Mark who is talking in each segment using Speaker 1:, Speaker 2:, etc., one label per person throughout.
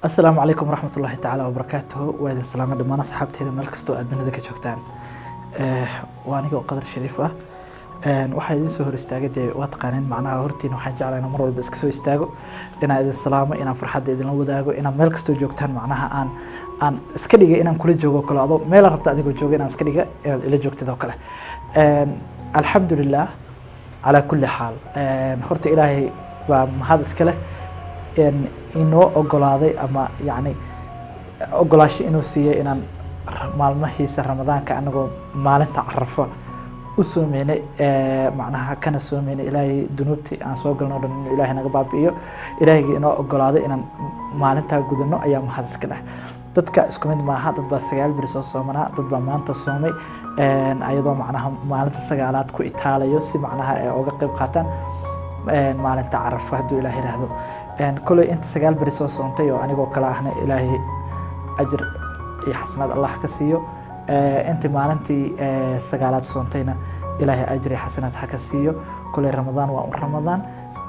Speaker 1: السلام عليكم ورحمة الله تعالى وبركاته وإذا السلام دمان أصحابتي إذا ملكستو أدنى ذاك شوكتان وأنا جو قدر شريفة waxaa idin soo hor istaagay dee waa taqaaneen macnaha hortiin waxaan jeclahay inaan mar walba iska soo istaago inaan idin salaamo inaan farxadda idinla wadaago inaan meel kastoo joogtaan macnaha aan iska dhiga inaan kula joogo kale adoo meel rabta adigoo jooga inaan iska dhiga inaad ila joogtid oo kale alxamdulilah calaa kulli xaal horta ilaahay baa mahad iska leh inoo ogolaaday ama yacni ogolaasho inuu siiyey inaan maalmahiisa ramadaanka anagoo maalinta carafa وسوميني معناها كان سوميني إلهي دنوبتي عن سوق النور إلهي نقبل بيو إلهي إنه أقول هذا إن ما أنت جودنا أيام هذا كله ضدك اسكمين ما هذا ضد بسجال بريسوس صومنا ضد ما أنت صومي أيضا معناها ما أنت سجالات كو إيطاليا يوسي معناها أوقف قاتن ما أنت عرف هدو إلهي هذا كل أنت سجال بريسوس صومتي وأنا جو كلا إحنا إلهي أجر يحسن الله كسيو أنت مالنتي سجالات صنتينا إلهي أجر حسنات حكسيو كل رمضان ورمضان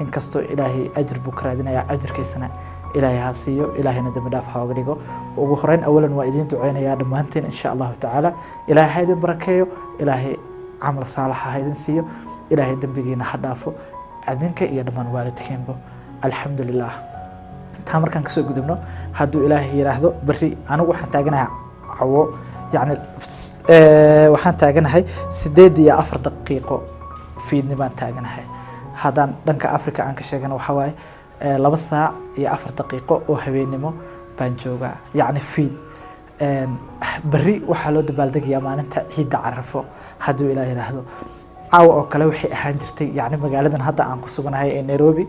Speaker 1: إن كستو إلهي أجر بكرة دينا يا أجر كيسنا إلهي هاسيو إلهي ندم دافع وغريقو وغفرين أولا وإذين دعينا يا دمانتين إن شاء الله تعالى إلهي هيدن بركيو إلهي عمل صالح هيدن سيو إلهي دنبقينا حدافو أذنك يا دمان والدكين بو الحمد لله تامر كان كسو قدمنو هادو إلهي يراهدو بري أنا وحن تاقنا عوو يعني waxaan taaganahay 8 iyo 4 daqiiqo fiidnimo taaganahay hadan dhanka Afrika aan ka sheegana waxa waaye 2 saac iyo 4 daqiiqo oo habeenimo baan joogaa yani fiid bari waxa loo dabaaldegayaa maalinta ciida carafo haduu ilaahay raahdo caaw oo kale wixii ahaan jirtay yani magaaladan hadda aan ku suganahay ee Nairobi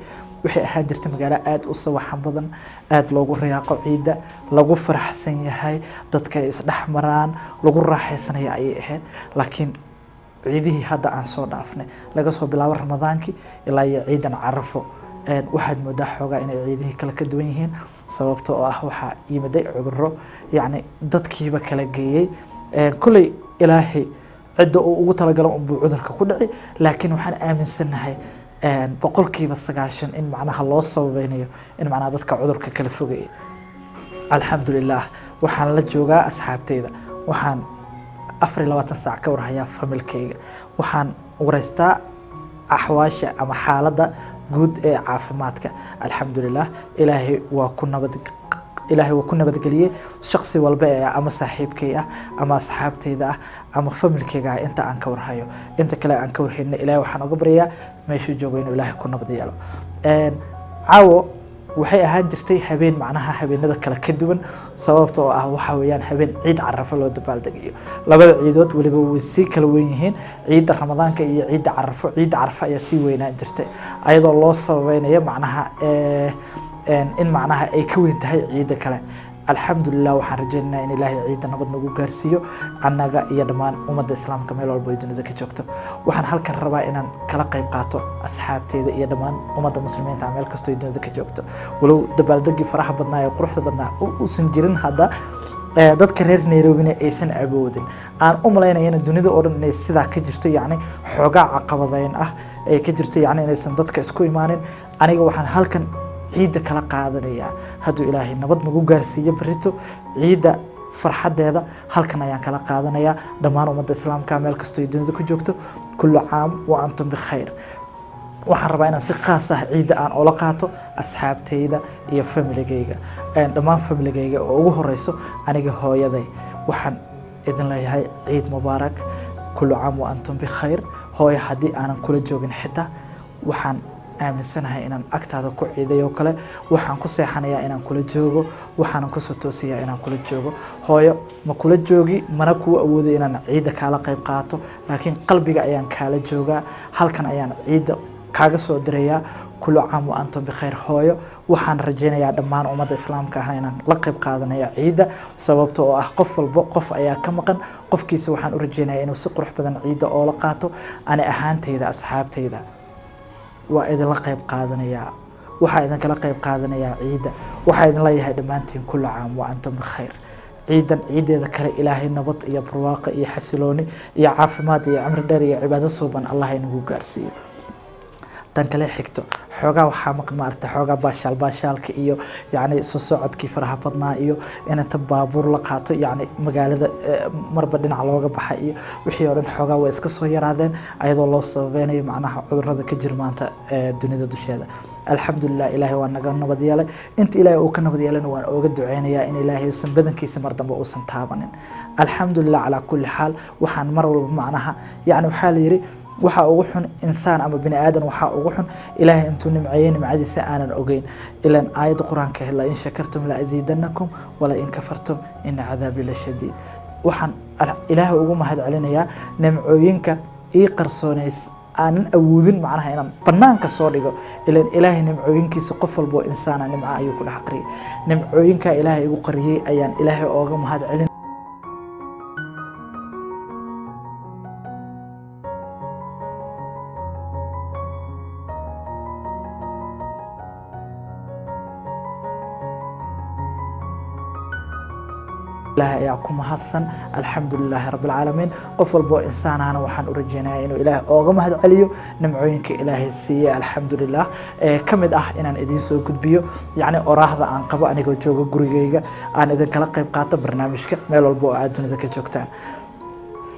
Speaker 1: wixii ahaan jirtay magaalo aad u sawaxan badan aad loogu riyaaqo ciida lagu faraxsan yahay dadka isdhaxmaraan lagu raaxaysanaya ay ahayd laakiin ciidihii hadda aan soo dhaafnay laga soo bilaabo ramadaankii ilaa ciidan carafo waxaad moodaa xoogaa inay ciidihii kala ka duwan yihiin sababtoo ah waxa yimaday cudurro yani dadkiiba kala geeyay kulay ilaahay عدة وقتلا قالوا أبو عذر ككل لكن وحنا آمن سنها بقولكيبا سجاشن إن معناها الله صوب بيني إن معناها ذاتك عذر ككلفوجي الحمد لله وحن لجوجا أصحاب تيدا وحن أفري لو تنسع كورها يا فملكي وحن ورستا أحواش أما حالة جود عافماتك الحمد لله إلهي وكنا بدك إلهي وكنا بدقليه شخصي والبيع أما صاحبك أما أصحابتي ذا أما فملك أنت أنكور هايو أنت كلا أنكور هنا إلهي وحنا قبرية ما يشوف جوين إلهي كنا بدياله عاو وحي أهان جرتي هبين معناها هبين هذا كلا كدون صوابته وحويان هبين عيد عرف له دبال دقيقة لبعض عيدات واللي بوسي كلوينهن عيد رمضان كي عيد عرفة يسي وين جرتي أيضا الله صوبين معناها إن معناها أي كوين تهي عيدة كلا الحمد لله وحرجنا إن الله عيد نبض نجو جارسيو أنا جا يدمان أمد الإسلام كمل والبيدون ذكي شوكتو وحن هالك الربع إن كلا قيم قاتو أصحاب تيد يدمان أمد المسلمين تعمل كستو يدون ذكي شوكتو ولو دبل دقي فرح بدنا يقرح بدنا وسنجرين هذا dad kareer Nairobi aysan awoodin aan u maleynayna dunida oo dhan inay sida ka jirto yani xogaa caqabadayn ah ay ka jirto yani inaysan dadka isku imaanin aniga waxaan halkan ciida kala qaadanaya haduu ilaahay nabad nagu gaarsiiyo barito ciida farxadeeda halkan ayaan kala qaadanaya dhamaan ummadda islaamka meel kasto ay dunida ku joogto kullu caam wa antum bi khayr waxaan rabaa inaan si qaas ah ciida aan oo la qaato asxaabteyda iyo familygayga dhamaan familygayga oo ugu horeyso aniga hooyaday waxaan idin leeyahay ciid mubaarak kullu caam wa antum bi khayr hooyo hadii aanan kula joogin xitaa waxaan aaminsanahay inaan agtaada ku ciidayo kale waxaan ku seexanayaa inaan kula joogo waxaan ku soo toosiyaa inaan kula joogo hooyo ma kula joogi mana ku awoodo inaan ciida kala qayb qaato laakiin qalbiga ayaan kala joogaa halkan ayaan ciida kaaga soo direeyaa kullu caam wa antum bi khayr hooyo waxaan rajaynayaa dhamaan ummadda islaamka ah inaan la qayb qaadanayo ciida sababtoo ah qof walba qof ayaa ka maqan qofkiisa waxaan u rajaynayaa inuu si qurux badan ciida oo la qaato ani ahaantayda asxaabtayda waa idin la qayb qaadanaya waxa idin kala qayb qaadanaya ciida waxa idin leeyahay dhamaantiin kullu caam wa antum bi khayr ciidan ciideeda kale ilaahay nabad iyo barwaaqo iyo xasilooni iyo caafimaad iyo cimri dheer iyo cibaado suuban Allah inagu gaarsiiyo tan kale xigto xoogaa waxaa maaragtay xoogaa baashaalka iyo yacni soo socodkii faraha badnaa iyo inta baabuur la qaato yacni magaalada marba dhinac looga baxa iyo wixii oo dhan xoogaa way iska soo yaraadeen ayadoo loo sababeynayo macnaha cudurrada ka jira maanta dunida dusheeda alxamdulilah ilaahay waa naga nabad yeelay inta ilaahay uu ka nabad yeelana waan ooga duceynayaa in ilaahay uusan badankiisa mar dambe uusan taabanin alxamdulilah calaa kulli xaal waxaan mar walba macnaha yacni waxaa la yidhi waxa ugu xun insaan ama bini aadan waxa ugu xun ilaahay intuu nimceeyay nimcadiisa aanan ogeyn ilaan aayadda quraanka la in shakartum la aziidanakum wala in kafartum inna cadaabi la shadiid waxaan ilaahay ugu mahad celinayaa nimcooyinka ii qarsoonays aanan awoodin macnaha inaan banaanka soo dhigo ilaan ilaahay nimcooyinkiisa qof walba oo insaana nimca ayuu ku dhex qariyay nimcooyinka ilaahay igu qariyay ayaan ilaahay ooga mahad celin الله يعكم هذا الحمد لله رب العالمين قفل بو إنسان أنا وحن أرجينا إنه إله أوغم هذا عليه نمعينك إلهي السيء الحمد لله كمد إن أنا إدين سو كتبيو يعني أراه ذا عن قبا أنا كنت جوجو جوريجا أنا إذا كلا قيب قاطع برنامجك ميل البو عادون إذا كنت جوكتان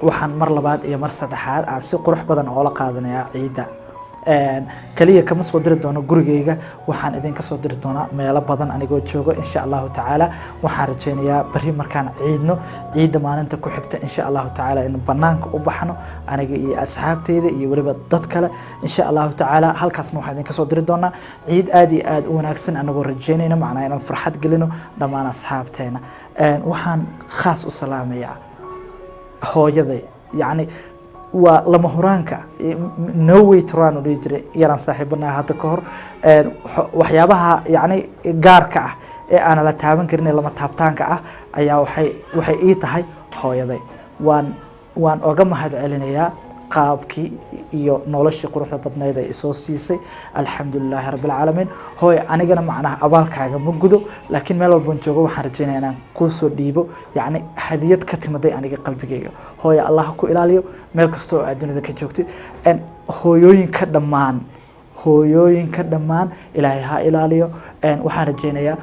Speaker 1: وحن مر لبعض يا مر صدحات عن سوق روح بدن أولا قادنا يا عيدا kaliya kama soo diri doono gurigeyga waxaan idin ka soo diri doonaa meelo badan anigoo joogo insha Allah taala waxaan rajeynayaa bari markaan ciidda maalinta ku xigta insha Allah taala in banaanka u baxno aniga iyo asxaabteyda iyo waliba dad kale insha Allah taala halkaasna waxaan idin ka soo diri doonaa ciid aad iyo aad u wanaagsan anagoo rajeynayna macnaheedu inaan farxad gelino dhammaan asxaabteena waxaan khaas u salaamayaa hooyaday yani ولما هرانك نوي ترانو ليجري يران صاحبنا هذا كهر وحيابها يعني جارك أنا لا تعبان كرني لما تعبتانك أيا وحي إيه تهاي هاي وان أقام هذا علينا qaabkii iyo nolosha quruxda badneed ee soo siisay alxamdulillaah rabbil caalamiin hooy anigana macnaha abaalkaaga ma gudo laakiin meel walba joogo waxaan rajeynayaa inaan ku soo dhiibo yacni hadiyad ka timaday aniga qalbigayga hooy Allah ku ilaaliyo meel kasto oo adduunada ka joogtid hooyooyinka dhammaan ilaahay ha ilaaliyo waxaan rajeynayaa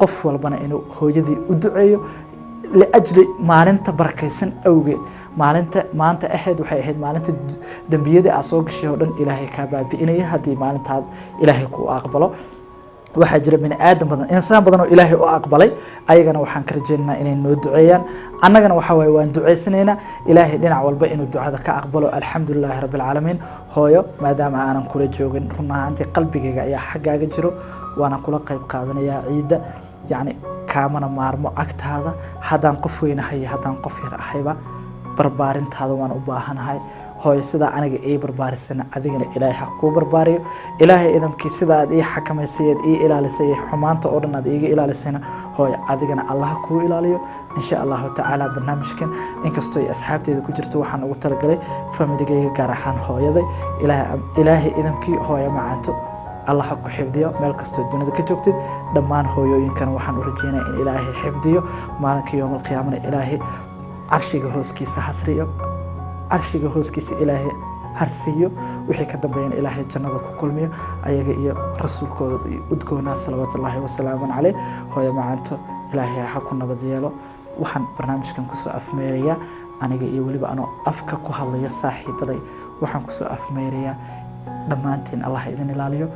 Speaker 1: qof walbana inuu hooyadii u duceeyo liajli maalinta barakaysan awgeed maanta ahayd waxay ahayd maalinta dambiyada aad soo gashay oo dhan ilaahay ka baabi'inaya hadii maalintaad ilaahay ku aqbalo waxa jira bini aadam badan insaan badan oo ilaahay u aqbalay ayagana waxaan ka rajeynaynaa inay noo duceeyaan annagana waxa way waan duceysanaynaa ilaahay dhinac walba inuu ducada ka aqbalo alxamdulillaah rabbil caalamiin hooyo maadaama aanan kula joogin runaantii qalbigayga ayaa xaggaaga jiro waana kula qayb qaadanayaa ciida yani kaamana maarmo agtaada haddaan qof weynahay haddaan qof yar ahayba barbaarintaada waan u baahanahay hooy sida aniga ee barbaarisana adigana ilaahay ha ku barbaariyo ilaahay idamkii sida aad ii xakameysay ii ilaalisay xumaanta oo dhan aad iiga ilaalisayna hooy adigana Allah ku ilaaliyo insha Allah taala barnaamijkan inkastoo ay asxaabteeda ku jirto waxaan ugu talagalay familigayga gaar ahaan hooyaday ilaahay idamkii hooyo macaanto الله ku xifdiyo meel kasto dunida ka joogtid dhamaan hooyooyinkan waxaan u rajeynayaa in ilaahay xifdiyo maalinka yawmal qiyaamada ilaahay arshiga hooskiisa hasriyo arshiga hooskiisa ilaahay harsiyo wixii ka dambeeyay ilaahay jannada ku kulmiyo ayaga iyo rasuulkooda udgoona sallallahu wa sallam alayhi hooyo macaanto ilaahay ha ku nabad yeelo waxaan barnaamijkan ku soo afmeerayaa aniga iyo waliba ano afka ku hadlaya saaxiibaday waxaan ku soo afmeerayaa dhamaantiin Allah idin ilaaliyo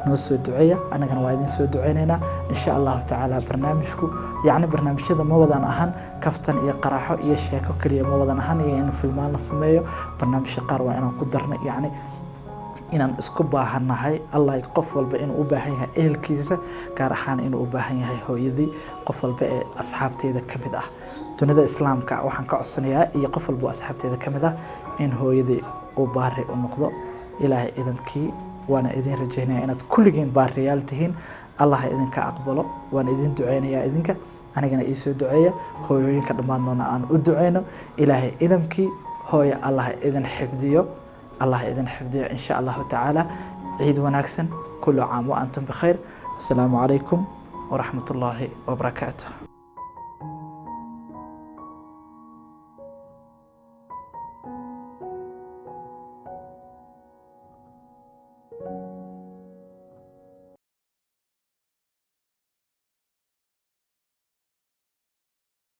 Speaker 1: noo soo duceeya anagana waa idin soo duceynayna insha Allah taala barnaamijku yani barnaamijyada ma wadan ahan kaftan iyo qaraaxo iyo sheeko kaliya ma wadan ahan iyo in filmaan la sameeyo barnaamijka qaar waa inaan ku darno yani inaan isku baahanahay Allah qof walba inuu u baahan yahay ehelkiisa gaar ahaan inuu u baahan yahay hooyadii qof walba ee asxaabteeda kamid ah dunida islaamka waxaan ka codsanayaa iyo qof walba asxaabteeda kamid ah in hooyadii uu baari u noqdo ilaahay idamkii وانا إذن رجعنا إن كلجين باريالتهين الله إذن كأقبله وانا إذن دعينا إذنك أنا جنا إيسو دعية هو ينكر دماننا أن أدعينا إلهي إذنك هو الله إذن حفظيه الله إذن حفظيه إن شاء الله تعالى عيد ونكسن كل عام وأنتم بخير السلام عليكم ورحمة الله وبركاته.